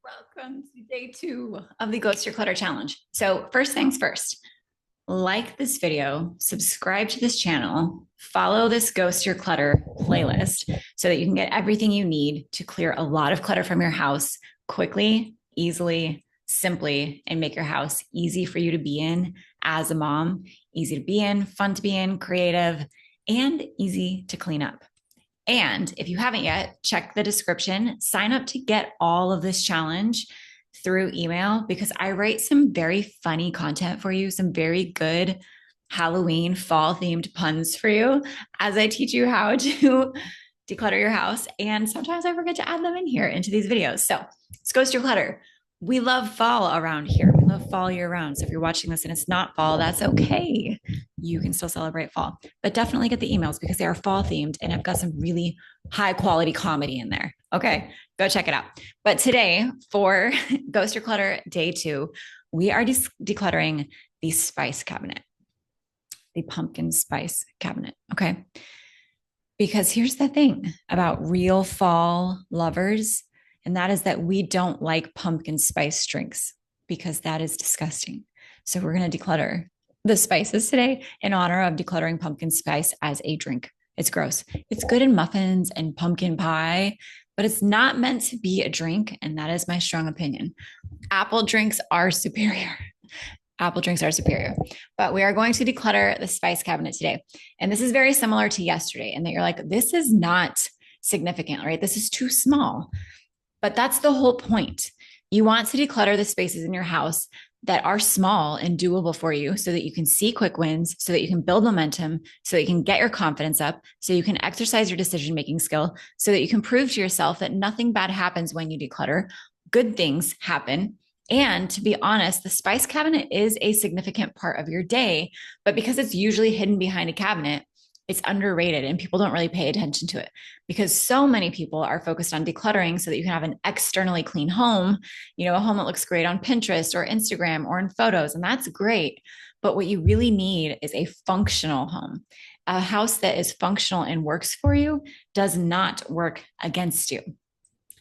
Welcome to day 2 of the Ghost Your Clutter Challenge. So first things first, like this video, subscribe to this channel, follow this Ghost Your Clutter playlist so that you can get everything you need to clear a lot of clutter from your house quickly, easily, simply, and make your house easy for you to be in as a mom, easy to be in, fun to be in, creative, and easy to clean up. And if you haven't yet, check the description, sign up to get all of this challenge through email because I write some very funny content for you, some very good Halloween fall themed puns for you as I teach you how to declutter your house. And sometimes I forget to add them in here into these videos. So let's Ghost Your Clutter. We love fall around here. We love fall year round. So if you're watching this and it's not fall, that's okay. You can still celebrate fall, but definitely get the emails because they are fall themed and I've got some really high quality comedy in there. Okay, go check it out. But today for Ghost Your Clutter Day 2, we are decluttering the spice cabinet, the pumpkin spice cabinet. Okay. Because here's the thing about real fall lovers, and that is that we don't like pumpkin spice drinks because that is disgusting. So we're going to declutter the spices today in honor of decluttering pumpkin spice as a drink. It's gross. It's good in muffins and pumpkin pie, but it's not meant to be a drink. And that is my strong opinion. Apple drinks are superior. Apple drinks are superior, but we are going to declutter the spice cabinet today. And this is very similar to yesterday in that you're like, this is not significant, right? This is too small. But that's the whole point. You want to declutter the spaces in your house that are small and doable for you so that you can see quick wins, so that you can build momentum, so that you can get your confidence up, so you can exercise your decision-making skill, so that you can prove to yourself that nothing bad happens when you declutter. Good things happen. And to be honest, the spice cabinet is a significant part of your day, but because it's usually hidden behind a cabinet, it's underrated and people don't really pay attention to it because so many people are focused on decluttering so that you can have an externally clean home, a home that looks great on Pinterest or Instagram or in photos. And that's great. But what you really need is a functional home. A house that is functional and works for you does not work against you.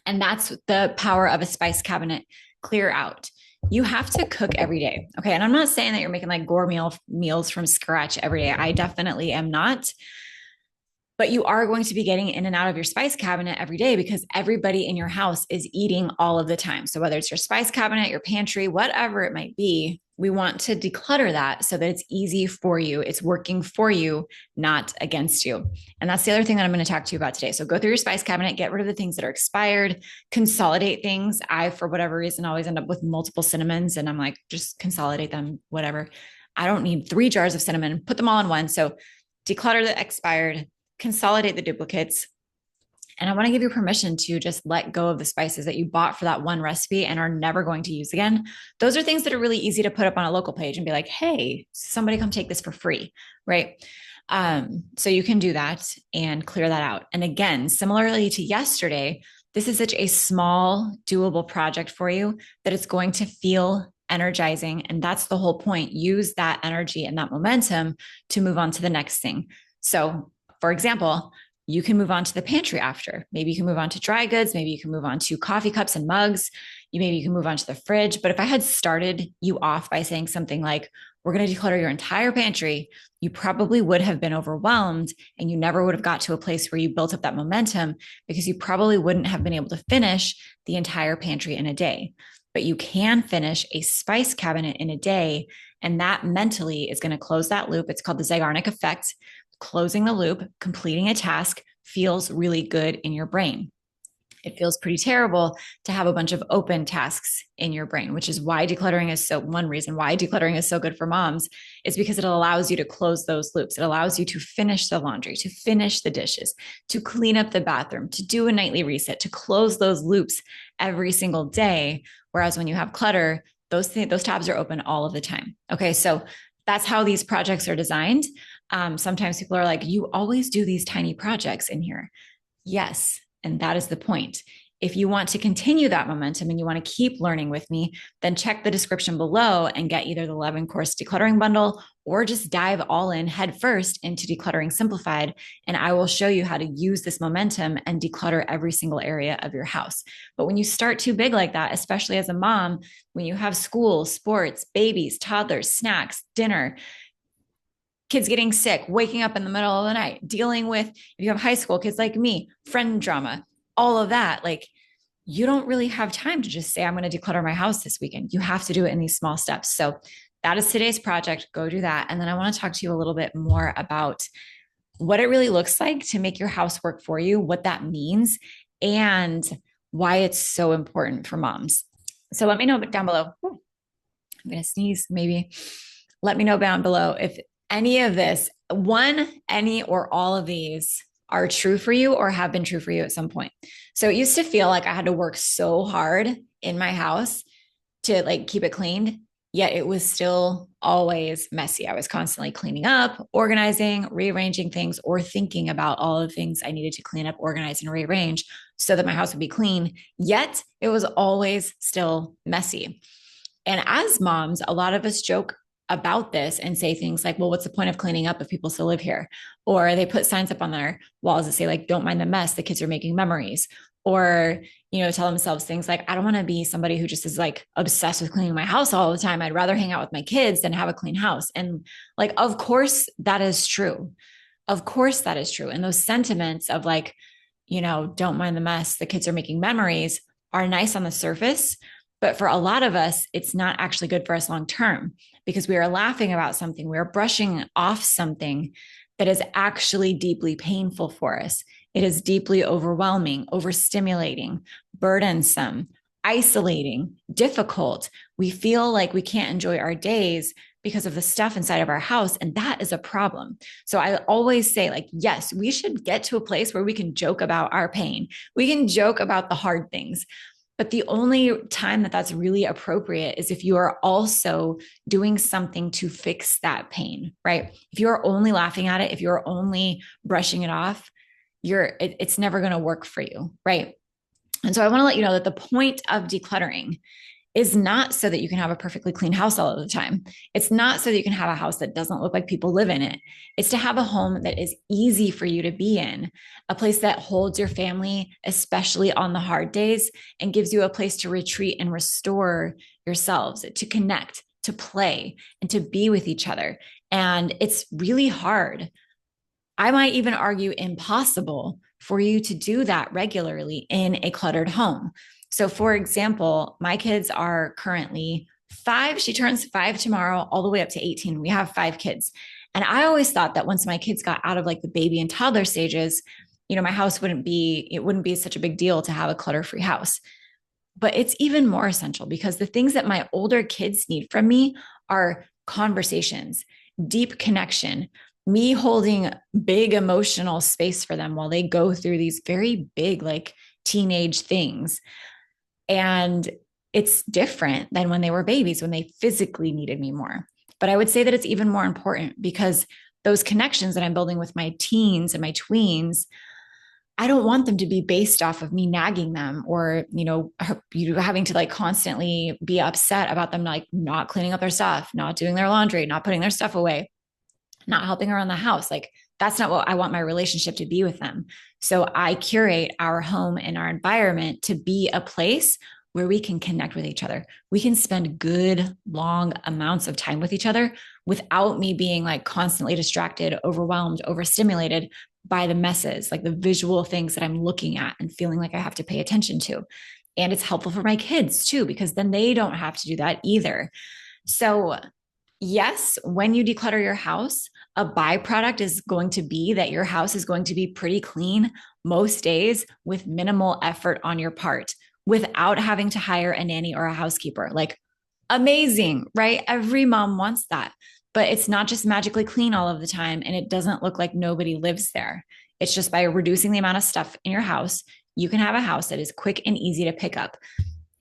And that's the power of a spice cabinet. Clear out. You have to cook every day. Okay. And I'm not saying that you're making like gourmet meals from scratch every day. I definitely am not. But you are going to be getting in and out of your spice cabinet every day because everybody in your house is eating all of the time. So whether it's your spice cabinet, your pantry, whatever it might be, we want to declutter that so that it's easy for you. It's working for you, not against you. And that's the other thing that I'm going to talk to you about today. So go through your spice cabinet, get rid of the things that are expired, consolidate things. I, for whatever reason, always end up with multiple cinnamons and I'm like, just consolidate them, whatever. I don't need 3 jars of cinnamon, put them all in one. So declutter the expired, consolidate the duplicates. And I want to give you permission to just let go of the spices that you bought for that one recipe and are never going to use again. Those are things that are really easy to put up on a local page and be like, hey, somebody come take this for free, right? So you can do that and clear that out. And again, similarly to yesterday, this is such a small, doable project for you that it's going to feel energizing. And that's the whole point. Use that energy and that momentum to move on to the next thing. So for example, you can move on to the pantry after. Maybe you can move on to dry goods. Maybe you can move on to coffee cups and mugs. Maybe you can move on to the fridge. But if I had started you off by saying something like, we're going to declutter your entire pantry, you probably would have been overwhelmed and you never would have got to a place where you built up that momentum because you probably wouldn't have been able to finish the entire pantry in a day. But you can finish a spice cabinet in a day. And that mentally is going to close that loop. It's called the Zeigarnik effect. Closing the loop, completing a task feels really good in your brain. It feels pretty terrible to have a bunch of open tasks in your brain, which is why decluttering is one reason why decluttering is so good for moms is because it allows you to close those loops. It allows you to finish the laundry, to finish the dishes, to clean up the bathroom, to do a nightly reset, to close those loops every single day. Whereas when you have clutter, those tabs are open all of the time. Okay. So that's how these projects are designed. Sometimes people are like, you always do these tiny projects in here. Yes. And that is the point. If you want to continue that momentum and you want to keep learning with me, then check the description below and get either the 11 course decluttering bundle or just dive all in head first into Decluttering Simplified. And I will show you how to use this momentum and declutter every single area of your house. But when you start too big like that, especially as a mom, when you have school, sports, babies, toddlers, snacks, dinner, kids getting sick, waking up in the middle of the night, dealing with, if you have high school kids like me, friend drama, all of that, like you don't really have time to just say, I'm going to declutter my house this weekend. You have to do it in these small steps. So that is today's project. Go do that. And then I want to talk to you a little bit more about what it really looks like to make your house work for you, what that means, and why it's so important for moms. So let me know down below. Ooh, I'm going to sneeze, maybe. Let me know down below if any of this, any, or all of these are true for you or have been true for you at some point. So it used to feel like I had to work so hard in my house to like keep it cleaned, yet it was still always messy. I was constantly cleaning up, organizing, rearranging things, or thinking about all the things I needed to clean up, organize, and rearrange so that my house would be clean. Yet it was always still messy. And as moms, a lot of us joke about this and say things like, well, what's the point of cleaning up if people still live here? Or they put signs up on their walls that say like, don't mind the mess, the kids are making memories. Or, tell themselves things like, I don't want to be somebody who just is like obsessed with cleaning my house all the time. I'd rather hang out with my kids than have a clean house. And like, of course that is true. Of course that is true. And those sentiments of like, don't mind the mess, the kids are making memories are nice on the surface. But for a lot of us, it's not actually good for us long term because we are laughing about something, we are brushing off something that is actually deeply painful for us. It is deeply overwhelming, overstimulating, burdensome, isolating, difficult. We feel like we can't enjoy our days because of the stuff inside of our house. And that is a problem. So I always say, like, yes, we should get to a place where we can joke about our pain. We can joke about the hard things. But the only time that that's really appropriate is if you are also doing something to fix that pain, right? If you're only laughing at it, if you're only brushing it off, it's never going to work for you, right? And so I want to let you know that the point of decluttering is not so that you can have a perfectly clean house all of the time. It's not so that you can have a house that doesn't look like people live in it. It's to have a home that is easy for you to be in, a place that holds your family, especially on the hard days, and gives you a place to retreat and restore yourselves, to connect, to play, and to be with each other. And it's really hard. I might even argue impossible for you to do that regularly in a cluttered home. So for example, my kids are currently 5. She turns 5 tomorrow, all the way up to 18. We have 5 kids. And I always thought that once my kids got out of like the baby and toddler stages, my house wouldn't be such a big deal to have a clutter-free house. But it's even more essential because the things that my older kids need from me are conversations, deep connection, me holding big emotional space for them while they go through these very big, like teenage things. And it's different than when they were babies, when they physically needed me more. But I would say that it's even more important because those connections that I'm building with my teens and my tweens, I don't want them to be based off of me nagging them or, having to like constantly be upset about them, like not cleaning up their stuff, not doing their laundry, not putting their stuff away, not helping around the house. Like that's not what I want my relationship to be with them. So I curate our home and our environment to be a place where we can connect with each other. We can spend good, long amounts of time with each other without me being like constantly distracted, overwhelmed, overstimulated by the messes, like the visual things that I'm looking at and feeling like I have to pay attention to. And it's helpful for my kids too, because then they don't have to do that either. So yes, when you declutter your house, a byproduct is going to be that your house is going to be pretty clean most days with minimal effort on your part without having to hire a nanny or a housekeeper. Like amazing, right? Every mom wants that, but it's not just magically clean all of the time. And it doesn't look like nobody lives there. It's just by reducing the amount of stuff in your house, you can have a house that is quick and easy to pick up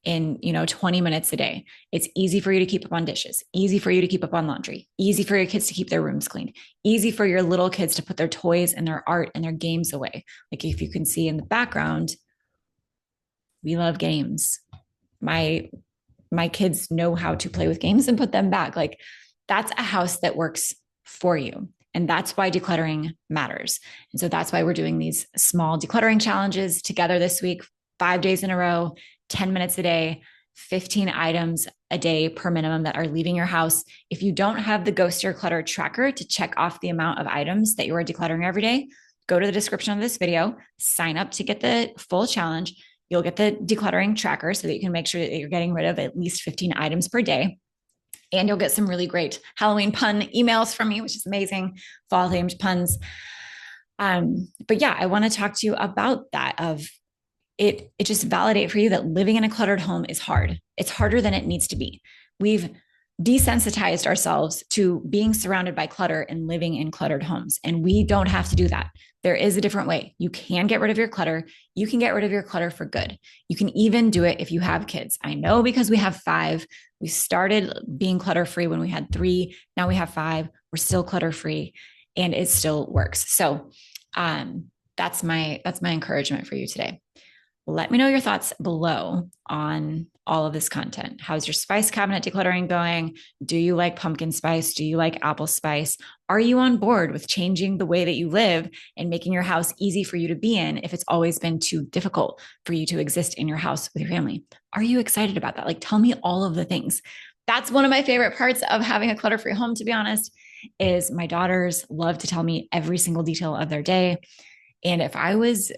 in 20 minutes a day. It's easy for you to keep up on dishes, easy for you to keep up on laundry, easy for your kids to keep their rooms clean, easy for your little kids to put their toys and their art and their games away. Like if you can see in the background, We love games. My my kids know how to play with games and put them back. Like that's a house that works for you. And that's why decluttering matters. And so that's why we're doing these small decluttering challenges together this week, 5 days in a row, 10 minutes a day, 15 items a day per minimum that are leaving your house. If you don't have the Ghost Your Clutter tracker to check off the amount of items that you are decluttering every day, go to the description of this video, sign up to get the full challenge. You'll get the decluttering tracker so that you can make sure that you're getting rid of at least 15 items per day. And you'll get some really great Halloween pun emails from me, which is amazing, fall themed puns. But yeah, I want to talk to you about that of it just validate for you that living in a cluttered home is hard. It's harder than it needs to be. We've desensitized ourselves to being surrounded by clutter and living in cluttered homes. And we don't have to do that. There is a different way. You can get rid of your clutter. You can get rid of your clutter for good. You can even do it if you have kids. I know because we have 5. We started being clutter free when we had 3. Now we have 5. We're still clutter free and it still works. So that's my encouragement for you today. Let me know your thoughts below on all of this content. How's your spice cabinet decluttering going? Do you like pumpkin spice? Do you like apple spice? Are you on board with changing the way that you live and making your house easy for you to be in if it's always been too difficult for you to exist in your house with your family? Are you excited about that? Like, tell me all of the things. That's one of my favorite parts of having a clutter-free home, to be honest, is my daughters love to tell me every single detail of their day. And if I was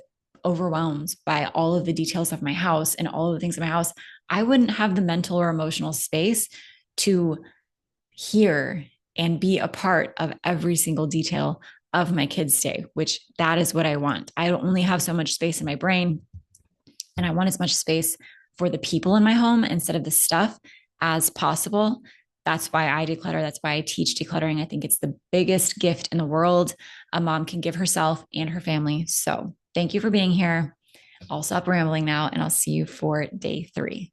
overwhelmed by all of the details of my house and all of the things in my house, I wouldn't have the mental or emotional space to hear and be a part of every single detail of my kids' day, which that is what I want. I only have so much space in my brain, and I want as much space for the people in my home instead of the stuff as possible. That's why I declutter. That's why I teach decluttering. I think it's the biggest gift in the world a mom can give herself and her family. So thank you for being here. I'll stop rambling now and I'll see you for day 3.